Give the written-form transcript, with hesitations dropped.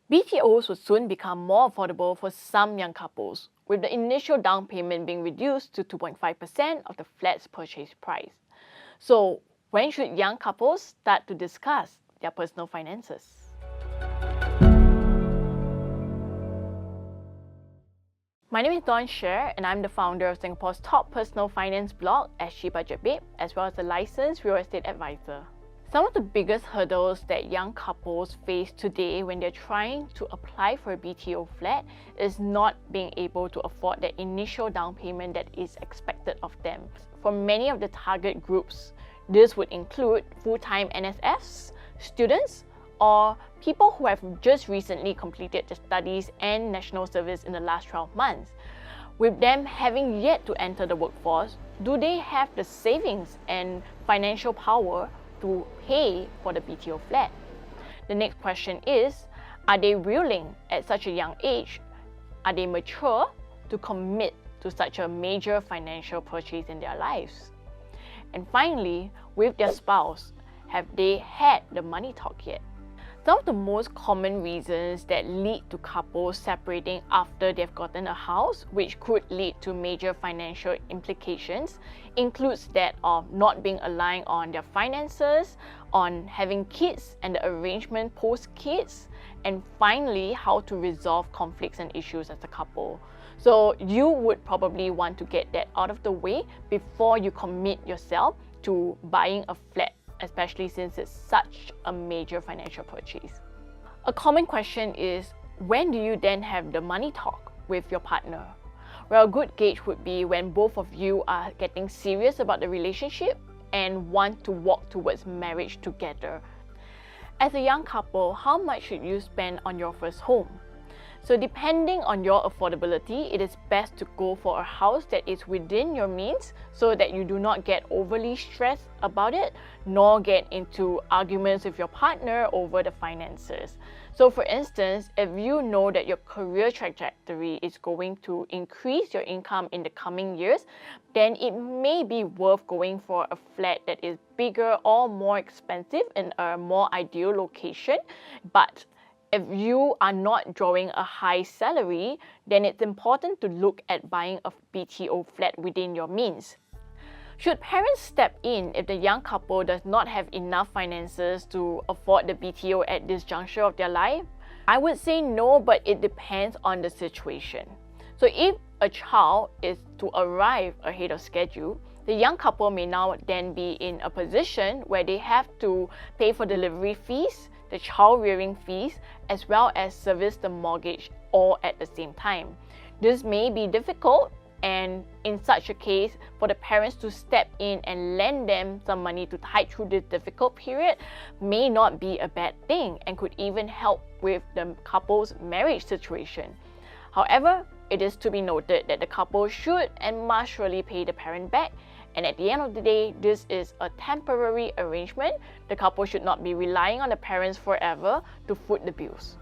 BTOs will soon become more affordable for some young couples, with the initial down payment being reduced to 2.5% of the flat's purchase price. So, when should young couples start to discuss their personal finances? My name is Dawn Sher, and I'm the founder of Singapore's top personal finance blog, SG Budget Babe, as well as a licensed real estate advisor. Some of the biggest hurdles that young couples face today when they're trying to apply for a BTO flat is not being able to afford the initial down payment that is expected of them. For many of the target groups, this would include full-time NSFs, students, or people who have just recently completed their studies and national service in the last 12 months. With them having yet to enter the workforce, do they have the savings and financial power to pay for the BTO flat? The next question is, are they willing at such a young age? Are they mature to commit to such a major financial purchase in their lives? And finally, with their spouse, have they had the money talk yet? Some of the most common reasons that lead to couples separating after they've gotten a house, which could lead to major financial implications, includes that of not being aligned on their finances, on having kids and the arrangement post-kids, and finally, how to resolve conflicts and issues as a couple. So you would probably want to get that out of the way before you commit yourself to buying a flat, especially since it's such a major financial purchase. A common question is, when do you then have the money talk with your partner? Well, a good gauge would be when both of you are getting serious about the relationship and want to walk towards marriage together. As a young couple, how much should you spend on your first home? So depending on your affordability, it is best to go for a house that is within your means so that you do not get overly stressed about it, nor get into arguments with your partner over the finances. So for instance, if you know that your career trajectory is going to increase your income in the coming years, then it may be worth going for a flat that is bigger or more expensive in a more ideal location. But if you are not drawing a high salary, then it's important to look at buying a BTO flat within your means. Should parents step in if the young couple does not have enough finances to afford the BTO at this juncture of their life? I would say no, but it depends on the situation. So if a child is to arrive ahead of schedule, the young couple may now then be in a position where they have to pay for delivery fees, the child rearing fees, as well as service the mortgage all at the same time. This may be difficult, and in such a case, for the parents to step in and lend them some money to tide through this difficult period may not be a bad thing and could even help with the couple's marriage situation. However, it is to be noted that the couple should and must surely pay the parent back, and at the end of the day, this is a temporary arrangement. The couple should not be relying on the parents forever to foot the bills.